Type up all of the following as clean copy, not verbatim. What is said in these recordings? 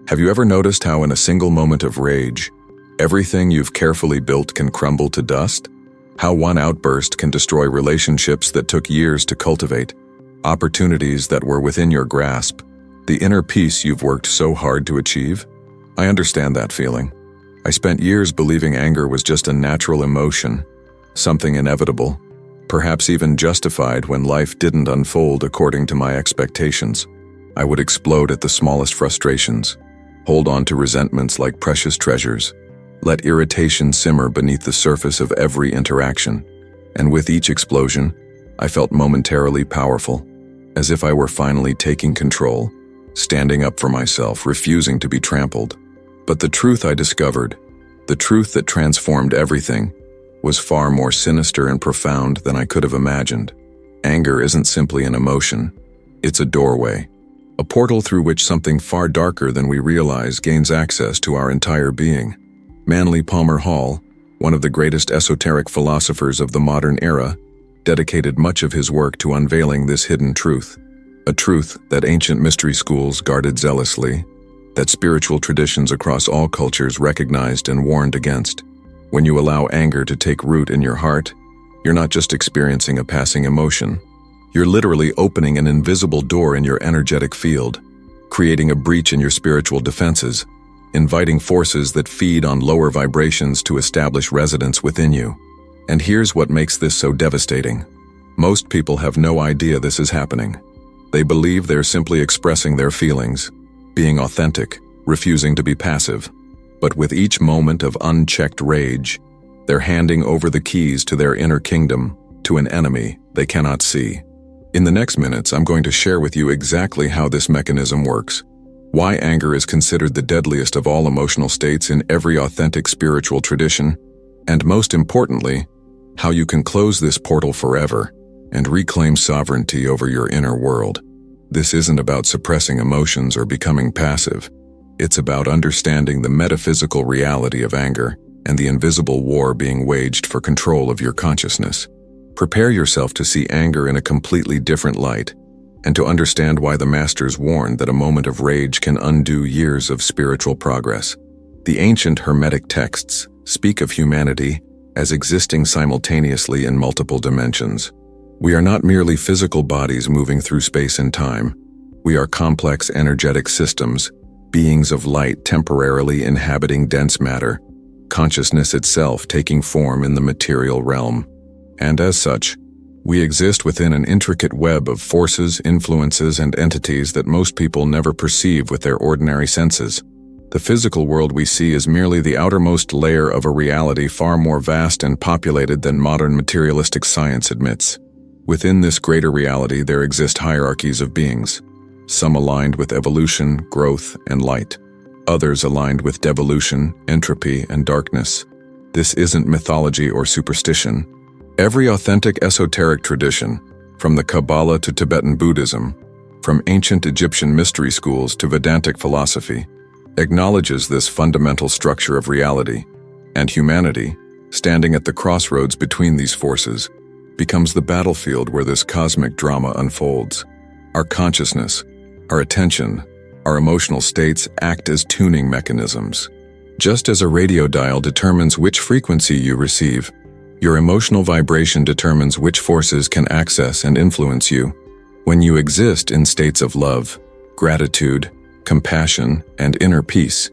Have you ever noticed how in a single moment of rage, everything you've carefully built can crumble to dust? How one outburst can destroy relationships that took years to cultivate, opportunities that were within your grasp, the inner peace you've worked so hard to achieve? I understand that feeling. I spent years believing anger was just a natural emotion, something inevitable, perhaps even justified when life didn't unfold according to my expectations. I would explode at the smallest frustrations, hold on to resentments like precious treasures, let irritation simmer beneath the surface of every interaction, and with each explosion, I felt momentarily powerful, as if I were finally taking control, standing up for myself, refusing to be trampled. But the truth I discovered, the truth that transformed everything, was far more sinister and profound than I could have imagined. Anger isn't simply an emotion, it's a doorway, a portal through which something far darker than we realize gains access to our entire being. Manly Palmer Hall, one of the greatest esoteric philosophers of the modern era, dedicated much of his work to unveiling this hidden truth, a truth that ancient mystery schools guarded zealously, that spiritual traditions across all cultures recognized and warned against. When you allow anger to take root in your heart, you're not just experiencing a passing emotion. You're literally opening an invisible door in your energetic field, creating a breach in your spiritual defenses, inviting forces that feed on lower vibrations to establish residence within you. And here's what makes this so devastating. Most people have no idea this is happening. They believe they're simply expressing their feelings, being authentic, refusing to be passive. But with each moment of unchecked rage, they're handing over the keys to their inner kingdom to an enemy they cannot see. In the next minutes, I'm going to share with you exactly how this mechanism works, why anger is considered the deadliest of all emotional states in every authentic spiritual tradition, and most importantly, how you can close this portal forever and reclaim sovereignty over your inner world. This isn't about suppressing emotions or becoming passive. It's about understanding the metaphysical reality of anger and the invisible war being waged for control of your consciousness. Prepare yourself to see anger in a completely different light and to understand why the masters warned that a moment of rage can undo years of spiritual progress. The ancient Hermetic texts speak of humanity as existing simultaneously in multiple dimensions. We are not merely physical bodies moving through space and time. We are complex energetic systems, beings of light temporarily inhabiting dense matter, consciousness itself taking form in the material realm. And as such, we exist within an intricate web of forces, influences, and entities that most people never perceive with their ordinary senses. The physical world we see is merely the outermost layer of a reality far more vast and populated than modern materialistic science admits. Within this greater reality, there exist hierarchies of beings, some aligned with evolution, growth, and light, others aligned with devolution, entropy, and darkness. This isn't mythology or superstition. Every authentic esoteric tradition, from the Kabbalah to Tibetan Buddhism, from ancient Egyptian mystery schools to Vedantic philosophy, acknowledges this fundamental structure of reality, and humanity, standing at the crossroads between these forces, becomes the battlefield where this cosmic drama unfolds. Our consciousness, our attention, our emotional states act as tuning mechanisms. Just as a radio dial determines which frequency you receive, your emotional vibration determines which forces can access and influence you. When you exist in states of love, gratitude, compassion, and inner peace,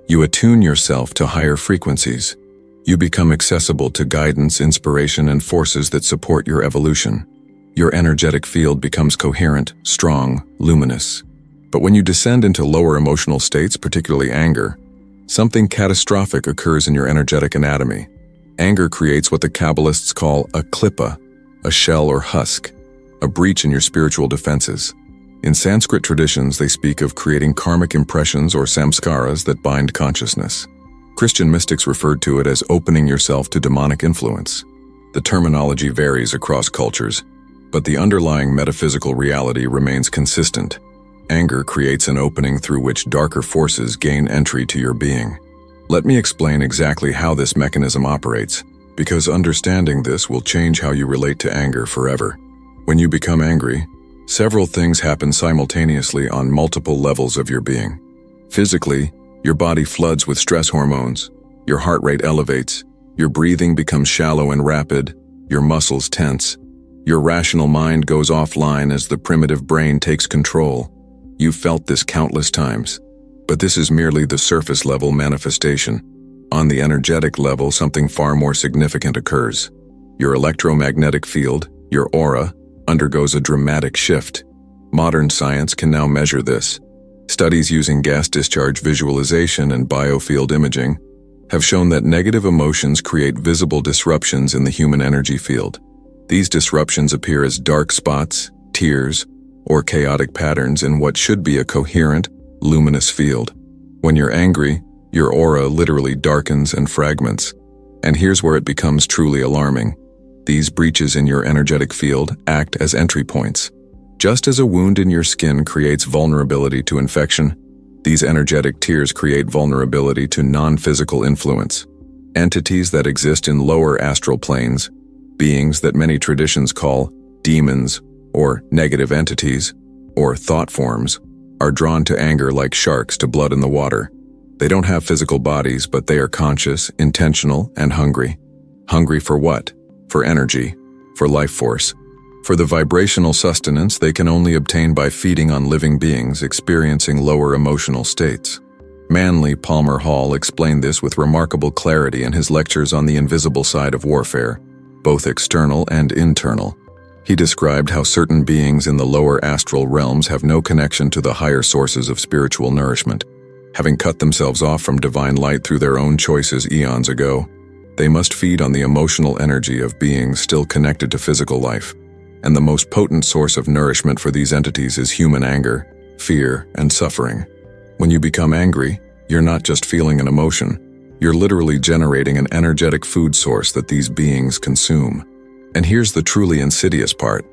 you attune yourself to higher frequencies. You become accessible to guidance, inspiration, and forces that support your evolution. Your energetic field becomes coherent, strong, luminous. But when you descend into lower emotional states, particularly anger, something catastrophic occurs in your energetic anatomy. Anger creates what the Kabbalists call a klippa, a shell or husk, a breach in your spiritual defenses. In Sanskrit traditions, they speak of creating karmic impressions or samskaras that bind consciousness. Christian mystics referred to it as opening yourself to demonic influence. The terminology varies across cultures, but the underlying metaphysical reality remains consistent. Anger creates an opening through which darker forces gain entry to your being. Let me explain exactly how this mechanism operates, because understanding this will change how you relate to anger forever. When you become angry, several things happen simultaneously on multiple levels of your being. Physically, your body floods with stress hormones, your heart rate elevates, your breathing becomes shallow and rapid, your muscles tense. Your rational mind goes offline as the primitive brain takes control. You've felt this countless times. But this is merely the surface-level manifestation. On the energetic level, something far more significant occurs. Your electromagnetic field, your aura, undergoes a dramatic shift. Modern science can now measure this. Studies using gas discharge visualization and biofield imaging have shown that negative emotions create visible disruptions in the human energy field. These disruptions appear as dark spots, tears, or chaotic patterns in what should be a coherent, luminous field. When you're angry, your aura literally darkens and fragments. And here's where it becomes truly alarming. These breaches in your energetic field act as entry points. Just as a wound in your skin creates vulnerability to infection, these energetic tears create vulnerability to non-physical influence. Entities that exist in lower astral planes, beings that many traditions call demons or negative entities or thought forms, are drawn to anger like sharks to blood in the water. They don't have physical bodies, but they are conscious, intentional, and hungry. Hungry for what? For energy, for life force, for the vibrational sustenance they can only obtain by feeding on living beings experiencing lower emotional states. Manly Palmer Hall explained this with remarkable clarity in his lectures on the invisible side of warfare, both external and internal. He described how certain beings in the lower astral realms have no connection to the higher sources of spiritual nourishment. Having cut themselves off from divine light through their own choices eons ago, they must feed on the emotional energy of beings still connected to physical life. And the most potent source of nourishment for these entities is human anger, fear, and suffering. When you become angry, you're not just feeling an emotion. You're literally generating an energetic food source that these beings consume. And here's the truly insidious part.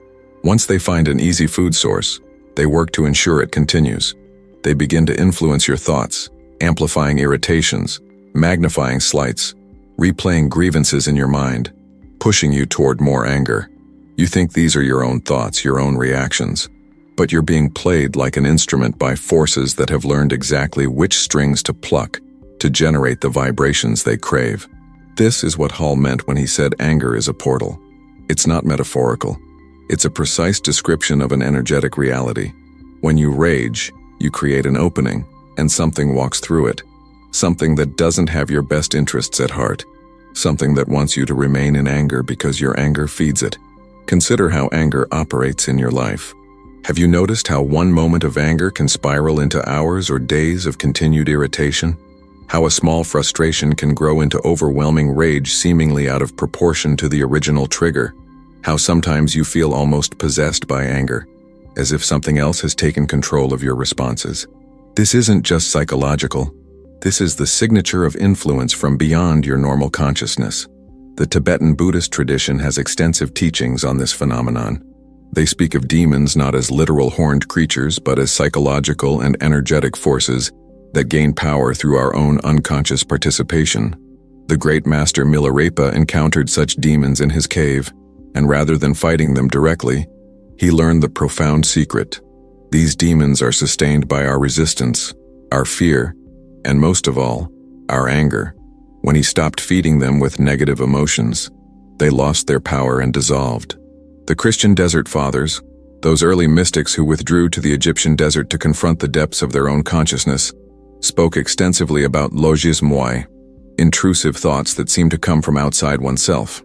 Once they find an easy food source, they work to ensure it continues. They begin to influence your thoughts, amplifying irritations, magnifying slights, replaying grievances in your mind, pushing you toward more anger. You think these are your own thoughts, your own reactions, but you're being played like an instrument by forces that have learned exactly which strings to pluck to generate the vibrations they crave. This is what Hall meant when he said anger is a portal. It's not metaphorical. It's a precise description of an energetic reality. When you rage, you create an opening, and something walks through it. Something that doesn't have your best interests at heart. Something that wants you to remain in anger because your anger feeds it. Consider how anger operates in your life. Have you noticed how one moment of anger can spiral into hours or days of continued irritation? How a small frustration can grow into overwhelming rage seemingly out of proportion to the original trigger? How sometimes you feel almost possessed by anger, as if something else has taken control of your responses. This isn't just psychological. This is the signature of influence from beyond your normal consciousness. The Tibetan Buddhist tradition has extensive teachings on this phenomenon. They speak of demons not as literal horned creatures, but as psychological and energetic forces that gain power through our own unconscious participation. The great master Milarepa encountered such demons in his cave, and rather than fighting them directly, he learned the profound secret. These demons are sustained by our resistance, our fear, and most of all, our anger. When he stopped feeding them with negative emotions, they lost their power and dissolved. The Christian Desert Fathers, those early mystics who withdrew to the Egyptian desert to confront the depths of their own consciousness, spoke extensively about logismoi, intrusive thoughts that seem to come from outside oneself.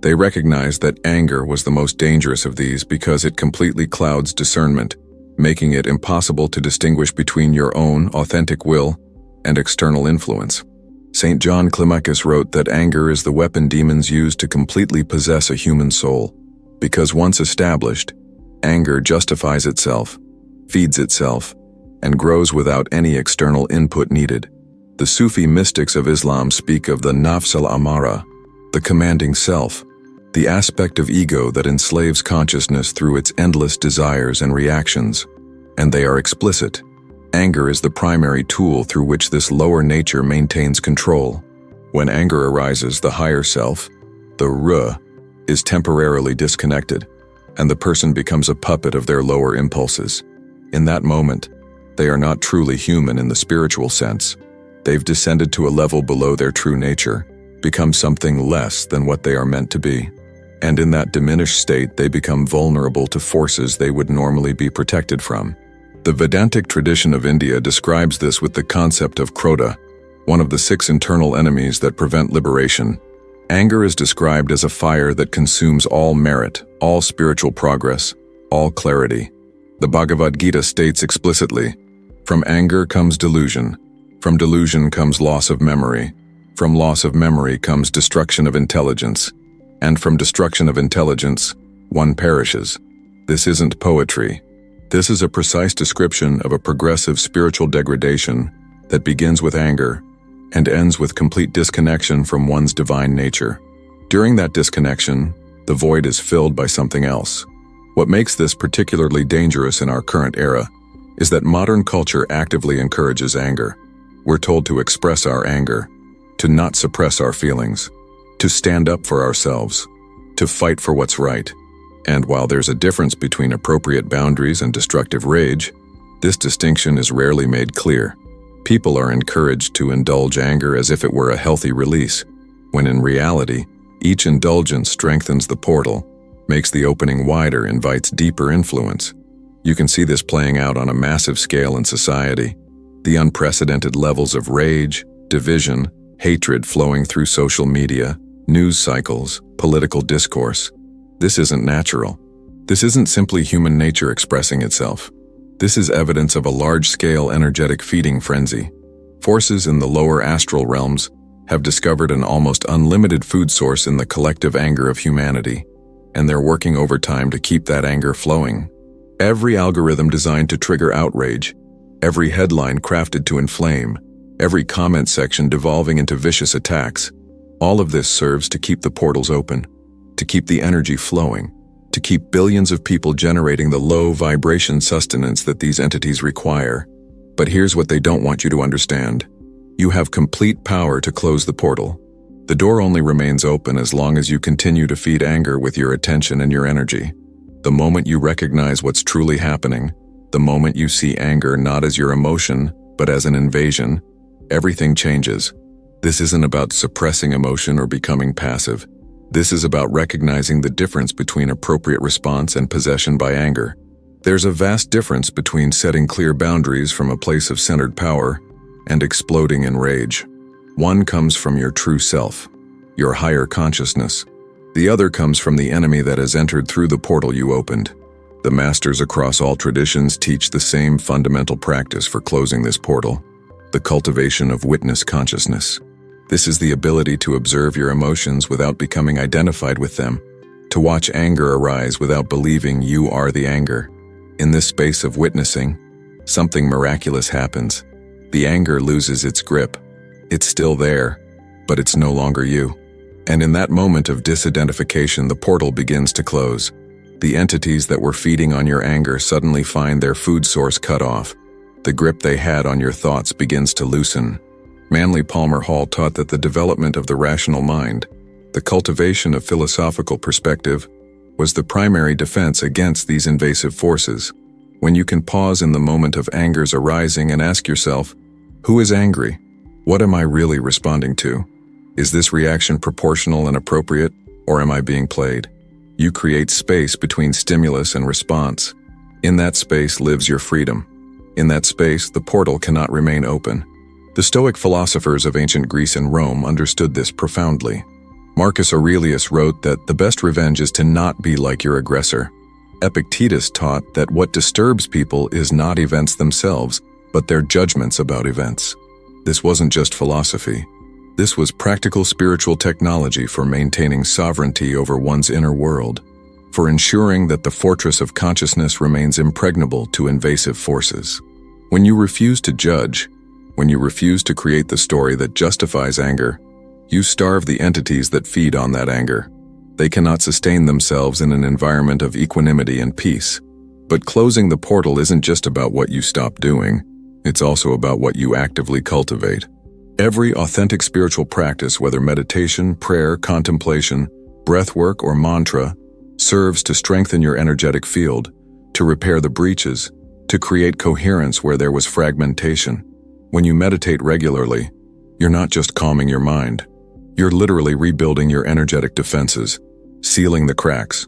They recognized that anger was the most dangerous of these because it completely clouds discernment, making it impossible to distinguish between your own authentic will and external influence. St. John Climacus wrote that anger is the weapon demons use to completely possess a human soul, because once established, anger justifies itself, feeds itself, and grows without any external input needed. The Sufi mystics of Islam speak of the nafs al-amara, the commanding self, the aspect of ego that enslaves consciousness through its endless desires and reactions, and they are explicit. Anger is the primary tool through which this lower nature maintains control. When anger arises, the higher self, the ruh, is temporarily disconnected, and the person becomes a puppet of their lower impulses. In that moment, They are not truly human in the spiritual sense. They've descended to a level below their true nature, become something less than what they are meant to be. And in that diminished state, they become vulnerable to forces they would normally be protected from. The Vedantic tradition of India describes this with the concept of Krodha, one of the 6 internal enemies that prevent liberation. Anger is described as a fire that consumes all merit, all spiritual progress, all clarity. The Bhagavad Gita states explicitly, "From anger comes delusion. From delusion comes loss of memory. From loss of memory comes destruction of intelligence. And from destruction of intelligence, one perishes." This isn't poetry. This is a precise description of a progressive spiritual degradation that begins with anger and ends with complete disconnection from one's divine nature. During that disconnection, the void is filled by something else. What makes this particularly dangerous in our current era is that modern culture actively encourages anger. We're told to express our anger, to not suppress our feelings, to stand up for ourselves, to fight for what's right. And while there's a difference between appropriate boundaries and destructive rage, this distinction is rarely made clear. People are encouraged to indulge anger as if it were a healthy release, when in reality, each indulgence strengthens the portal, makes the opening wider, invites deeper influence. You can see this playing out on a massive scale in society. The unprecedented levels of rage, division, hatred flowing through social media, news cycles, political discourse. This isn't natural. This isn't simply human nature expressing itself. This is evidence of a large-scale energetic feeding frenzy. Forces in the lower astral realms have discovered an almost unlimited food source in the collective anger of humanity, and they're working overtime to keep that anger flowing. Every algorithm designed to trigger outrage, every headline crafted to inflame, every comment section devolving into vicious attacks, all of this serves to keep the portals open, to keep the energy flowing, to keep billions of people generating the low vibration sustenance that these entities require. But here's what they don't want you to understand. You have complete power to close the portal. The door only remains open as long as you continue to feed anger with your attention and your energy. The moment you recognize what's truly happening, the moment you see anger not as your emotion, but as an invasion, everything changes. This isn't about suppressing emotion or becoming passive. This is about recognizing the difference between appropriate response and possession by anger. There's a vast difference between setting clear boundaries from a place of centered power and exploding in rage. One comes from your true self, your higher consciousness. The other comes from the enemy that has entered through the portal you opened. The masters across all traditions teach the same fundamental practice for closing this portal, the cultivation of witness consciousness. This is the ability to observe your emotions without becoming identified with them, to watch anger arise without believing you are the anger. In this space of witnessing, something miraculous happens. The anger loses its grip. It's still there, but it's no longer you. And in that moment of disidentification, the portal begins to close. The entities that were feeding on your anger suddenly find their food source cut off. The grip they had on your thoughts begins to loosen. Manly Palmer Hall taught that the development of the rational mind, the cultivation of philosophical perspective, was the primary defense against these invasive forces. When you can pause in the moment of anger's arising and ask yourself, who is angry? What am I really responding to? Is this reaction proportional and appropriate, or am I being played? You create space between stimulus and response. In that space lives your freedom. In that space, the portal cannot remain open. The Stoic philosophers of ancient Greece and Rome understood this profoundly. Marcus Aurelius wrote that the best revenge is to not be like your aggressor. Epictetus taught that what disturbs people is not events themselves, but their judgments about events. This wasn't just philosophy. This was practical spiritual technology for maintaining sovereignty over one's inner world, for ensuring that the fortress of consciousness remains impregnable to invasive forces. When you refuse to judge, when you refuse to create the story that justifies anger, you starve the entities that feed on that anger. They cannot sustain themselves in an environment of equanimity and peace. But closing the portal isn't just about what you stop doing, it's also about what you actively cultivate. Every authentic spiritual practice, whether meditation, prayer, contemplation, breathwork, or mantra, serves to strengthen your energetic field, to repair the breaches, to create coherence where there was fragmentation. When you meditate regularly, you're not just calming your mind. You're literally rebuilding your energetic defenses, sealing the cracks,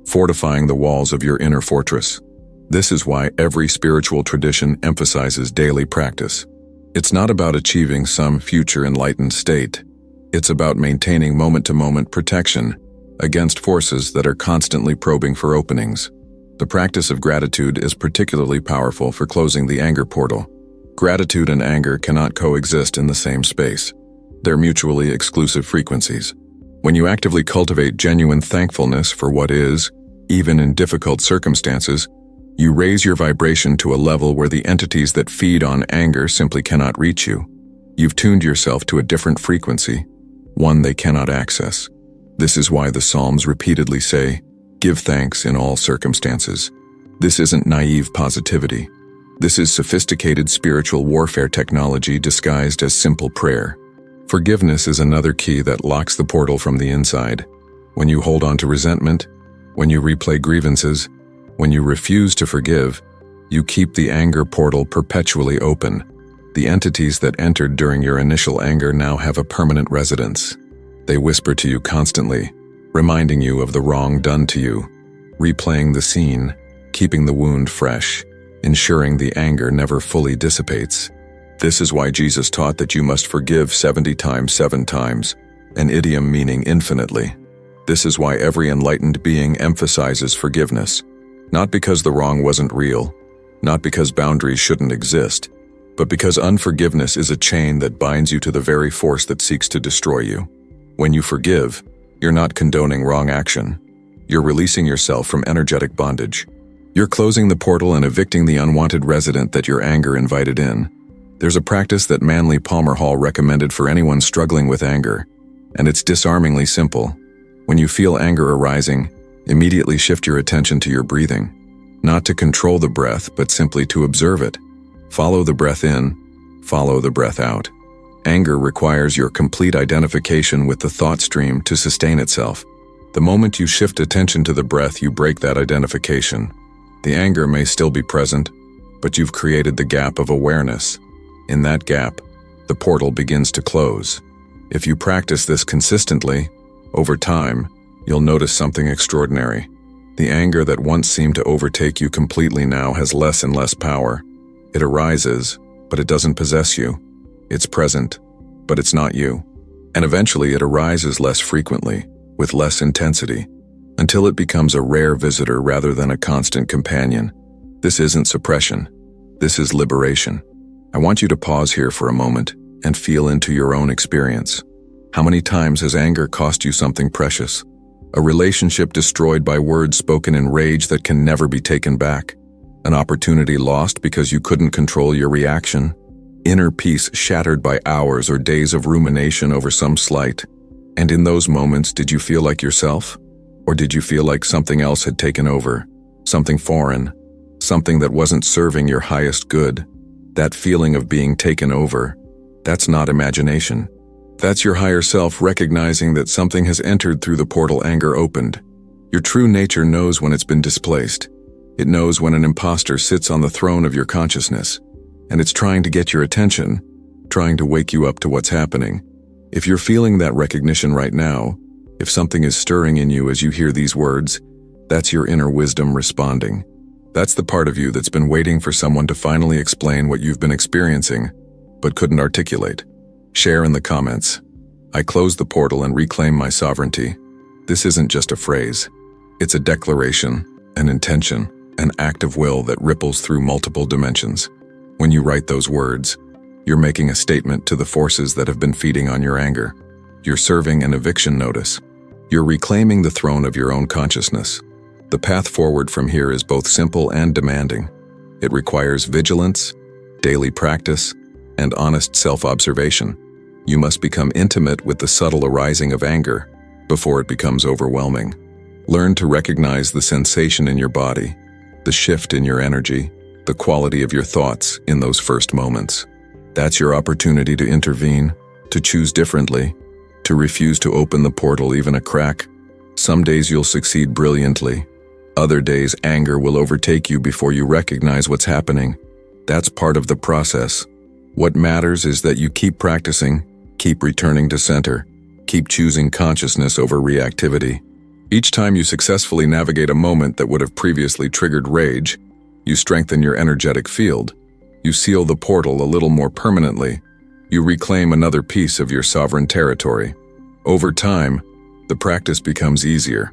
fortifying the walls of your inner fortress. This is why every spiritual tradition emphasizes daily practice. It's not about achieving some future enlightened state. It's about maintaining moment-to-moment protection against forces that are constantly probing for openings. The practice of gratitude is particularly powerful for closing the anger portal. Gratitude and anger cannot coexist in the same space. They're mutually exclusive frequencies. When you actively cultivate genuine thankfulness for what is, even in difficult circumstances, you raise your vibration to a level where the entities that feed on anger simply cannot reach you. You've tuned yourself to a different frequency, one they cannot access. This is why the Psalms repeatedly say, "Give thanks in all circumstances." This isn't naive positivity. This is sophisticated spiritual warfare technology disguised as simple prayer. Forgiveness is another key that locks the portal from the inside. When you hold on to resentment, when you replay grievances, when you refuse to forgive, you keep the anger portal perpetually open. The entities that entered during your initial anger now have a permanent residence. They whisper to you constantly, reminding you of the wrong done to you, replaying the scene, keeping the wound fresh, ensuring the anger never fully dissipates. This is why Jesus taught that you must forgive 70 times 7 times, an idiom meaning infinitely. This is why every enlightened being emphasizes forgiveness, not because the wrong wasn't real, not because boundaries shouldn't exist, but because unforgiveness is a chain that binds you to the very force that seeks to destroy you. When you forgive, you're not condoning wrong action. You're releasing yourself from energetic bondage. You're closing the portal and evicting the unwanted resident that your anger invited in. There's a practice that Manly Palmer Hall recommended for anyone struggling with anger, and it's disarmingly simple. When you feel anger arising, immediately shift your attention to your breathing. Not to control the breath, but simply to observe it. Follow the breath in, follow the breath out. Anger requires your complete identification with the thought stream to sustain itself. The moment you shift attention to the breath, you break that identification. The anger may still be present, but you've created the gap of awareness. In that gap, the portal begins to close. If you practice this consistently, over time, you'll notice something extraordinary. The anger that once seemed to overtake you completely now has less and less power. It arises, but it doesn't possess you. It's present, but it's not you. And eventually it arises less frequently, with less intensity, until it becomes a rare visitor rather than a constant companion. This isn't suppression. This is liberation. I want you to pause here for a moment and feel into your own experience. How many times has anger cost you something precious? A relationship destroyed by words spoken in rage that can never be taken back? An opportunity lost because you couldn't control your reaction? Inner peace shattered by hours or days of rumination over some slight? And in those moments, did you feel like yourself? Or did you feel like something else had taken over? Something foreign? Something that wasn't serving your highest good? That feeling of being taken over, that's not imagination. That's your higher self recognizing that something has entered through the portal anger opened. Your true nature knows when it's been displaced. It knows when an imposter sits on the throne of your consciousness, and it's trying to get your attention, trying to wake you up to what's happening. If you're feeling that recognition right now, if something is stirring in you as you hear these words, that's your inner wisdom responding. That's the part of you that's been waiting for someone to finally explain what you've been experiencing, but couldn't articulate. Share in the comments. I close the portal and reclaim my sovereignty. This isn't just a phrase. It's a declaration, an intention, an act of will that ripples through multiple dimensions. When you write those words, you're making a statement to the forces that have been feeding on your anger. You're serving an eviction notice. You're reclaiming the throne of your own consciousness. The path forward from here is both simple and demanding. It requires vigilance, daily practice, and honest self-observation. You must become intimate with the subtle arising of anger before it becomes overwhelming. Learn to recognize the sensation in your body, the shift in your energy, the quality of your thoughts in those first moments. That's your opportunity to intervene, to choose differently, to refuse to open the portal even a crack. Some days you'll succeed brilliantly. Other days, anger will overtake you before you recognize what's happening. That's part of the process. What matters is that you keep practicing, keep returning to center, keep choosing consciousness over reactivity. Each time you successfully navigate a moment that would have previously triggered rage, you strengthen your energetic field. You seal the portal a little more permanently. You reclaim another piece of your sovereign territory. Over time, the practice becomes easier.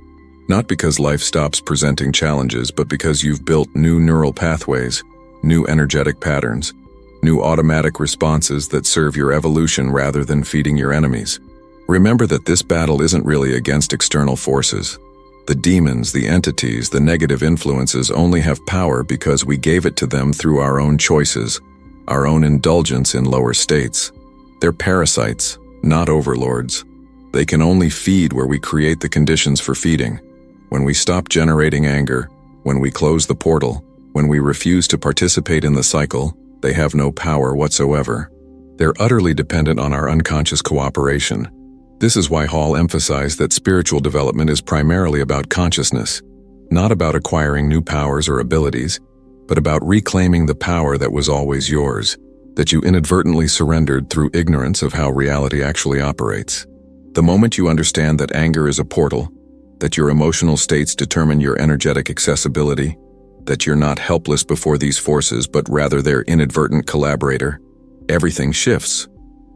Not because life stops presenting challenges, but because you've built new neural pathways, new energetic patterns, new automatic responses that serve your evolution rather than feeding your enemies. Remember that this battle isn't really against external forces. The demons, the entities, the negative influences only have power because we gave it to them through our own choices, our own indulgence in lower states. They're parasites, not overlords. They can only feed where we create the conditions for feeding. When we stop generating anger, when we close the portal, when we refuse to participate in the cycle, they have no power whatsoever. They're utterly dependent on our unconscious cooperation. This is why Hall emphasized that spiritual development is primarily about consciousness, not about acquiring new powers or abilities, but about reclaiming the power that was always yours, that you inadvertently surrendered through ignorance of how reality actually operates. The moment you understand that anger is a portal, that your emotional states determine your energetic accessibility, that you're not helpless before these forces but rather their inadvertent collaborator, everything shifts.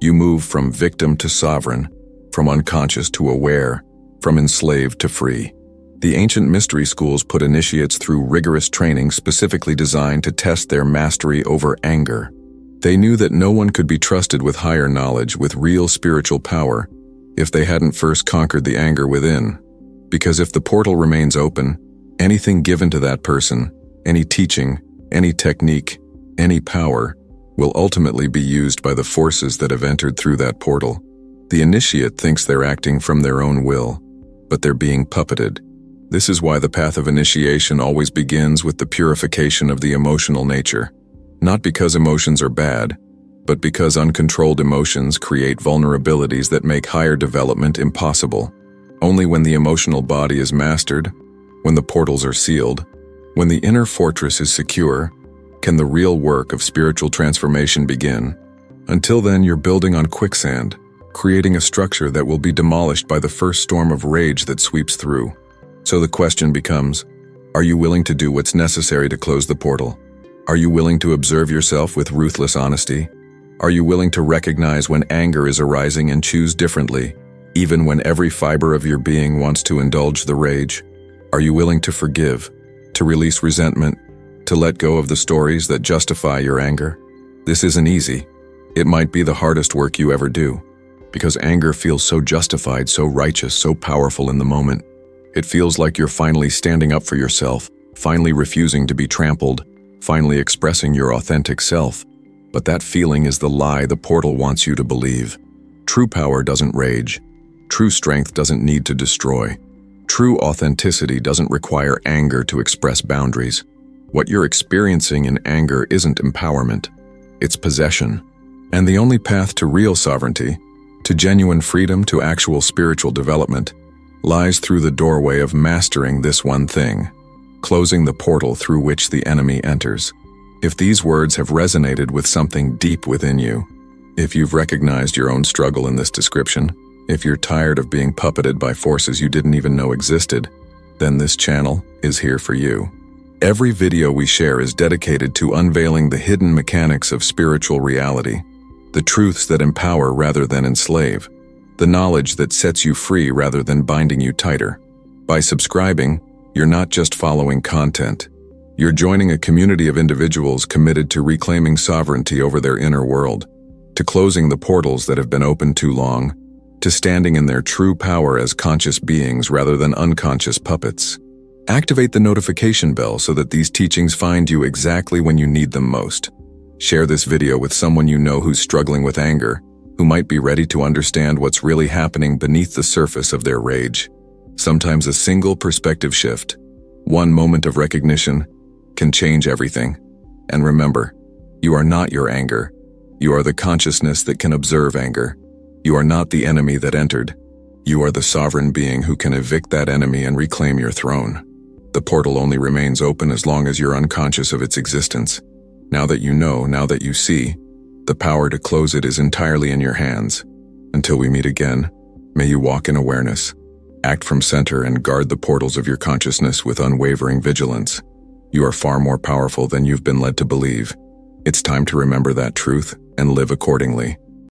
You move from victim to sovereign, from unconscious to aware, from enslaved to free. The ancient mystery schools put initiates through rigorous training specifically designed to test their mastery over anger. They knew that no one could be trusted with higher knowledge, with real spiritual power, if they hadn't first conquered the anger within. Because if the portal remains open, anything given to that person, any teaching, any technique, any power, will ultimately be used by the forces that have entered through that portal. The initiate thinks they're acting from their own will, but they're being puppeted. This is why the path of initiation always begins with the purification of the emotional nature. Not because emotions are bad, but because uncontrolled emotions create vulnerabilities that make higher development impossible. Only when the emotional body is mastered, when the portals are sealed, when the inner fortress is secure, can the real work of spiritual transformation begin. Until then, you're building on quicksand, creating a structure that will be demolished by the first storm of rage that sweeps through. So the question becomes, are you willing to do what's necessary to close the portal? Are you willing to observe yourself with ruthless honesty? Are you willing to recognize when anger is arising and choose differently, even when every fiber of your being wants to indulge the rage? Are you willing to forgive, to release resentment, to let go of the stories that justify your anger? This isn't easy. It might be the hardest work you ever do, because anger feels so justified, so righteous, so powerful in the moment. It feels like you're finally standing up for yourself, finally refusing to be trampled, finally expressing your authentic self. But that feeling is the lie the portal wants you to believe. True power doesn't rage. True strength doesn't need to destroy. True authenticity doesn't require anger to express boundaries. What you're experiencing in anger isn't empowerment. It's possession. And the only path to real sovereignty, to genuine freedom, to actual spiritual development, lies through the doorway of mastering this one thing, closing the portal through which the enemy enters. If these words have resonated with something deep within you, if you've recognized your own struggle in this description, if you're tired of being puppeted by forces you didn't even know existed, then this channel is here for you. Every video we share is dedicated to unveiling the hidden mechanics of spiritual reality, the truths that empower rather than enslave, the knowledge that sets you free rather than binding you tighter. By subscribing, you're not just following content. You're joining a community of individuals committed to reclaiming sovereignty over their inner world, to closing the portals that have been open too long, to standing in their true power as conscious beings rather than unconscious puppets. Activate the notification bell so that these teachings find you exactly when you need them most. Share this video with someone you know who's struggling with anger, who might be ready to understand what's really happening beneath the surface of their rage. Sometimes a single perspective shift, one moment of recognition, can change everything. And remember, you are not your anger. You are the consciousness that can observe anger. You are not the enemy that entered. You are the sovereign being who can evict that enemy and reclaim your throne. The portal only remains open as long as you're unconscious of its existence. Now that you know, now that you see, the power to close it is entirely in your hands. Until we meet again, may you walk in awareness, act from center, and guard the portals of your consciousness with unwavering vigilance. You are far more powerful than you've been led to believe. It's time to remember that truth and live accordingly.